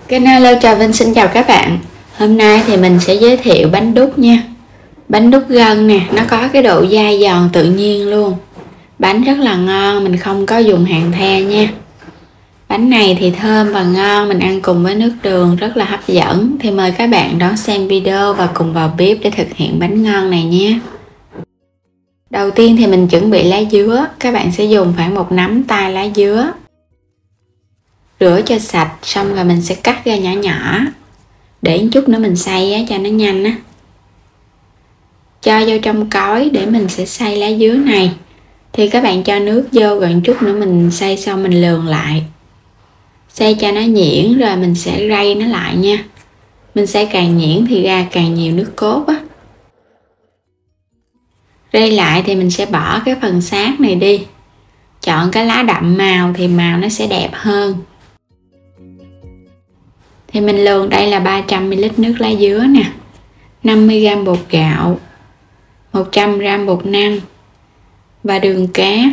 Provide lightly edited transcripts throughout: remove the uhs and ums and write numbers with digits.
Kênh Hello Trà Vinh xin chào các bạn. Hôm nay thì mình sẽ giới thiệu bánh đúc nha. Bánh đúc gân nè, nó có cái độ dai giòn tự nhiên luôn. Bánh rất là ngon, mình không có dùng hàng the nha. Bánh này thì thơm và ngon, mình ăn cùng với nước đường rất là hấp dẫn. Thì mời các bạn đón xem video và cùng vào bếp để thực hiện bánh ngon này nhé. Đầu tiên thì mình chuẩn bị lá dứa, các bạn sẽ dùng khoảng một nắm tay lá dứa. Rửa cho sạch xong rồi mình sẽ cắt ra nhỏ nhỏ, để chút nữa mình xay á, cho nó nhanh á. Cho vô trong cối để mình sẽ xay lá dứa này. Thì các bạn cho nước vô rồi chút nữa mình xay xong mình lườn lại. Xay cho nó nhuyễn rồi mình sẽ rây nó lại nha. Mình xay càng nhuyễn thì ra càng nhiều nước cốt á. Rây lại thì mình sẽ bỏ cái phần xác này đi. Chọn cái lá đậm màu thì màu nó sẽ đẹp hơn. Thì mình lường đây là 300ml nước lá dứa nè, 50g bột gạo, 100g bột năng và đường cát,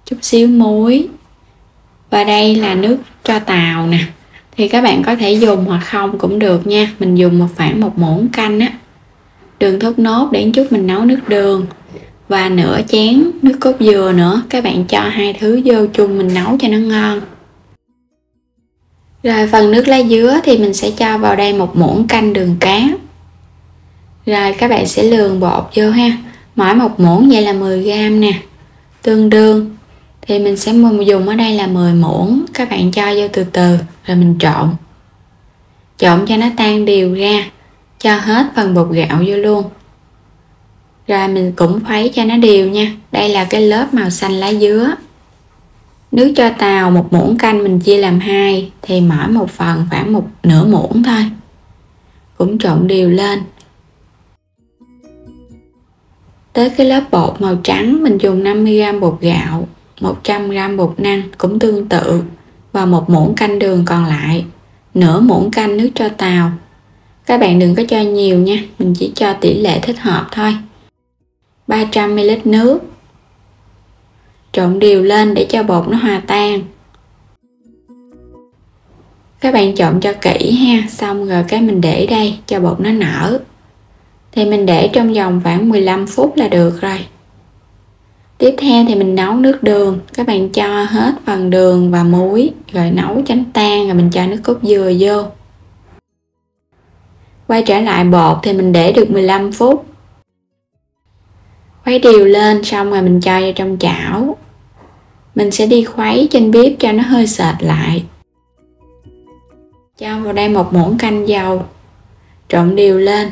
chút xíu muối. Và đây là nước tro tàu nè. Thì các bạn có thể dùng hoặc không cũng được nha. Mình dùng khoảng một muỗng canh á. Đường thốt nốt để chút mình nấu nước đường. Và nửa chén nước cốt dừa nữa. Các bạn cho hai thứ vô chung mình nấu cho nó ngon. Rồi phần nước lá dứa thì mình sẽ cho vào đây một muỗng canh đường cát. Rồi các bạn sẽ lường bột vô ha. Mỗi một muỗng vậy là 10g nè. Tương đương thì mình sẽ dùng ở đây là 10 muỗng. Các bạn cho vô từ từ rồi mình trộn. Trộn cho nó tan đều ra. Cho hết phần bột gạo vô luôn. Rồi mình cũng khuấy cho nó đều nha. Đây là cái lớp màu xanh lá dứa. Nước tro tàu một muỗng canh mình chia làm hai thì mỗi một phần khoảng một nửa muỗng thôi. Cũng trộn đều lên. Tới cái lớp bột màu trắng mình dùng 50g bột gạo, 100g bột năng cũng tương tự và một muỗng canh đường còn lại, nửa muỗng canh nước tro tàu. Các bạn đừng có cho nhiều nha, mình chỉ cho tỷ lệ thích hợp thôi. 300ml nước. Trộn đều lên để cho bột nó hòa tan. Các bạn trộn cho kỹ ha, xong rồi cái mình để đây cho bột nó nở. Thì mình để trong vòng khoảng 15 phút là được rồi. Tiếp theo thì mình nấu nước đường. Các bạn cho hết phần đường và muối rồi nấu cho nó tan rồi mình cho nước cốt dừa vô. Quay trở lại bột thì mình để được 15 phút. Khuấy đều lên xong rồi mình cho vào trong chảo. Mình sẽ đi khuấy trên bếp cho nó hơi sệt lại. Cho vào đây một muỗng canh dầu. Trộn đều lên.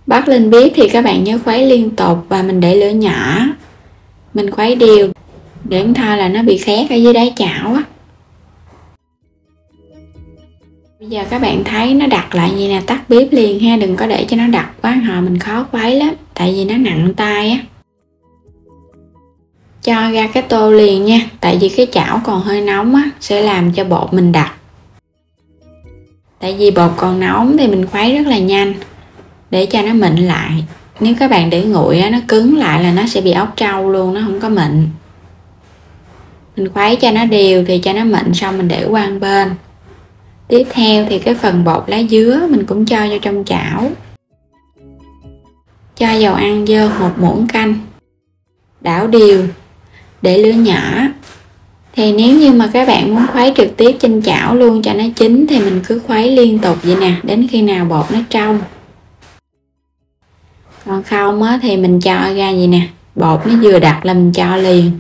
Bắt lên bếp thì các bạn nhớ khuấy liên tục và mình để lửa nhỏ. Mình khuấy đều để không thôi là nó bị khét ở dưới đáy chảo á. Bây giờ các bạn thấy nó đặc lại vậy nè, tắt bếp liền ha, đừng có để cho nó đặc quá hồi mình khó khuấy lắm, tại vì nó nặng tay á. Cho ra cái tô liền nha, tại vì cái chảo còn hơi nóng á, sẽ làm cho bột mình đặc. Tại vì bột còn nóng thì mình khuấy rất là nhanh, để cho nó mịn lại. Nếu các bạn để nguội á, nó cứng lại là nó sẽ bị ốc trâu luôn, nó không có mịn. Mình khuấy cho nó đều thì cho nó mịn xong mình để qua một bên. Tiếp theo thì cái phần bột lá dứa mình cũng cho vô trong chảo. Cho dầu ăn vô một muỗng canh. Đảo đều. Để lửa nhỏ. Thì nếu như mà các bạn muốn khuấy trực tiếp trên chảo luôn cho nó chín thì mình cứ khuấy liên tục vậy nè, đến khi nào bột nó trong. Còn không á thì mình cho ra vậy nè, bột nó vừa đặc là mình cho liền.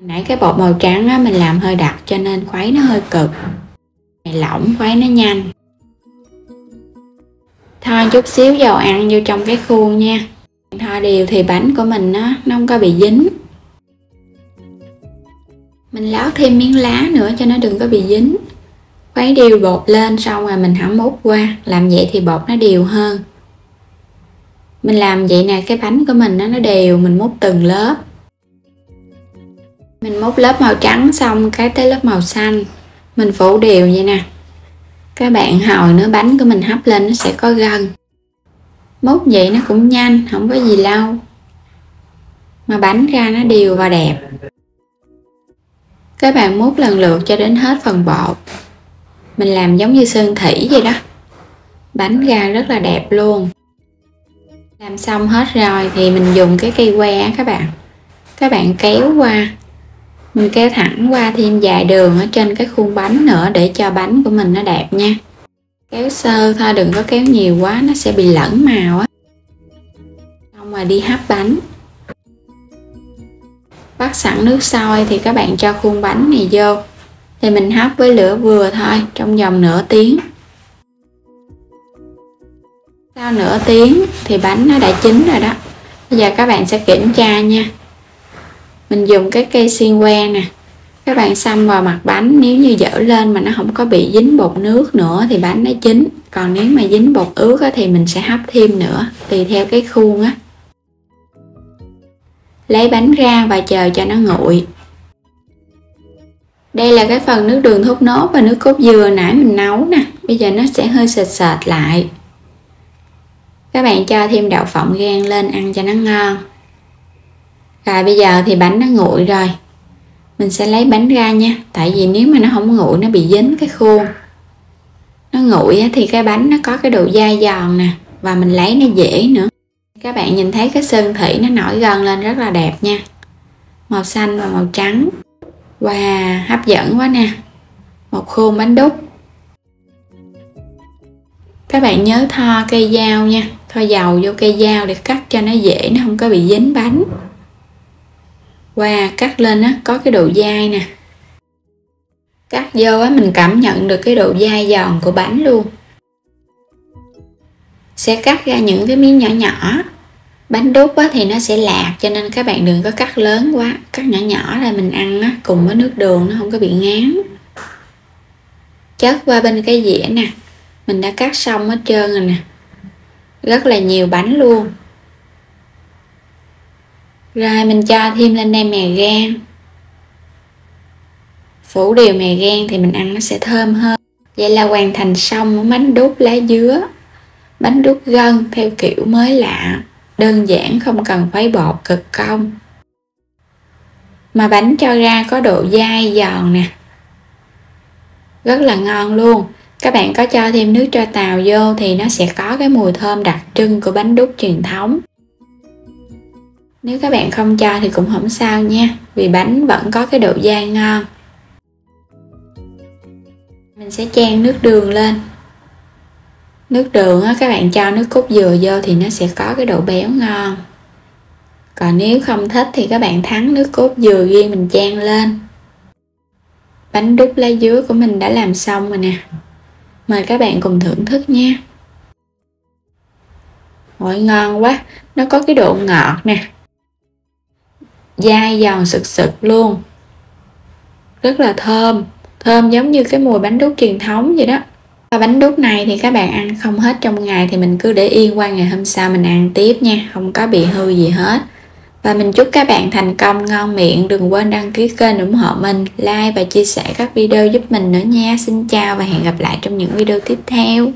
Nãy cái bột màu trắng á mình làm hơi đặc cho nên khuấy nó hơi cực. Này lỏng khuấy nó nhanh. Thoa chút xíu dầu ăn vô trong cái khuôn nha. Thoa đều thì bánh của mình nó không có bị dính. Mình lót thêm miếng lá nữa cho nó đừng có bị dính. Khuấy đều bột lên xong rồi mình hãm múc qua. Làm vậy thì bột nó đều hơn. Mình làm vậy nè, cái bánh của mình nó đều, mình múc từng lớp. Mình múc lớp màu trắng xong cái tới lớp màu xanh. Mình phủ đều vậy nè. Các bạn hồi nữa bánh của mình hấp lên nó sẽ có gân. Múc vậy nó cũng nhanh, không có gì lâu. Mà bánh ra nó đều và đẹp. Các bạn múc lần lượt cho đến hết phần bột. Mình làm giống như sơn thủy vậy đó. Bánh ra rất là đẹp luôn. Làm xong hết rồi thì mình dùng cái cây que các bạn. Các bạn kéo qua. Mình kéo thẳng qua thêm vài đường ở trên cái khuôn bánh nữa để cho bánh của mình nó đẹp nha. Kéo sơ thôi, đừng có kéo nhiều quá, nó sẽ bị lẫn màu á. Xong rồi đi hấp bánh. Bắt sẵn nước sôi thì các bạn cho khuôn bánh này vô. Thì mình hấp với lửa vừa thôi, trong vòng nửa tiếng. Sau nửa tiếng thì bánh nó đã chín rồi đó. Bây giờ các bạn sẽ kiểm tra nha. Mình dùng cái cây xiên que nè. Các bạn xăm vào mặt bánh, nếu như dở lên mà nó không có bị dính bột nước nữa thì bánh nó chín. Còn nếu mà dính bột ướt thì mình sẽ hấp thêm nữa, tùy theo cái khuôn á. Lấy bánh ra và chờ cho nó nguội. Đây là cái phần nước đường thốt nốt và nước cốt dừa nãy mình nấu nè. Bây giờ nó sẽ hơi sệt sệt lại. Các bạn cho thêm đậu phộng rang lên ăn cho nó ngon. Rồi bây giờ thì bánh nó nguội rồi. Mình sẽ lấy bánh ra nha. Tại vì nếu mà nó không nguội nó bị dính cái khuôn. Nó nguội thì cái bánh nó có cái độ dai giòn nè. Và mình lấy nó dễ nữa. Các bạn nhìn thấy cái sơn thủy nó nổi gân lên rất là đẹp nha. Màu xanh và màu trắng. Wow, hấp dẫn quá nè. Một khuôn bánh đúc. Các bạn nhớ thoa cây dao nha. Thoa dầu vô cây dao để cắt cho nó dễ, nó không có bị dính bánh. Wow, cắt lên á, có cái độ dai nè. Cắt vô á, mình cảm nhận được cái độ dai giòn của bánh luôn. Sẽ cắt ra những cái miếng nhỏ nhỏ. Bánh đúc á, thì nó sẽ lạc, cho nên các bạn đừng có cắt lớn quá. Cắt nhỏ nhỏ ra mình ăn á, cùng với nước đường nó không có bị ngán. Chất qua bên cái dĩa nè. Mình đã cắt xong hết trơn rồi nè. Rất là nhiều bánh luôn. Rồi mình cho thêm lên đây mè rang. Phủ đều mè rang thì mình ăn nó sẽ thơm hơn. Vậy là hoàn thành xong bánh đúc lá dứa. Bánh đúc gân theo kiểu mới lạ. Đơn giản, không cần khuấy bột cực công. Mà bánh cho ra có độ dai giòn nè. Rất là ngon luôn. Các bạn có cho thêm nước tro tàu vô thì nó sẽ có cái mùi thơm đặc trưng của bánh đúc truyền thống. Nếu các bạn không cho thì cũng không sao nha, vì bánh vẫn có cái độ dai ngon. Mình sẽ chan nước đường lên. Nước đường á, các bạn cho nước cốt dừa vô thì nó sẽ có cái độ béo ngon. Còn nếu không thích thì các bạn thắng nước cốt dừa riêng mình chan lên. Bánh đúc lá dứa của mình đã làm xong rồi nè. Mời các bạn cùng thưởng thức nha. Ôi ngon quá, nó có cái độ ngọt nè. Dai giòn sực sực luôn. Rất là thơm. Thơm giống như cái mùi bánh đúc truyền thống vậy đó. Và bánh đúc này thì các bạn ăn không hết trong ngày thì mình cứ để yên qua ngày hôm sau mình ăn tiếp nha. Không có bị hư gì hết. Và mình chúc các bạn thành công ngon miệng. Đừng quên đăng ký kênh ủng hộ mình, like và chia sẻ các video giúp mình nữa nha. Xin chào và hẹn gặp lại trong những video tiếp theo.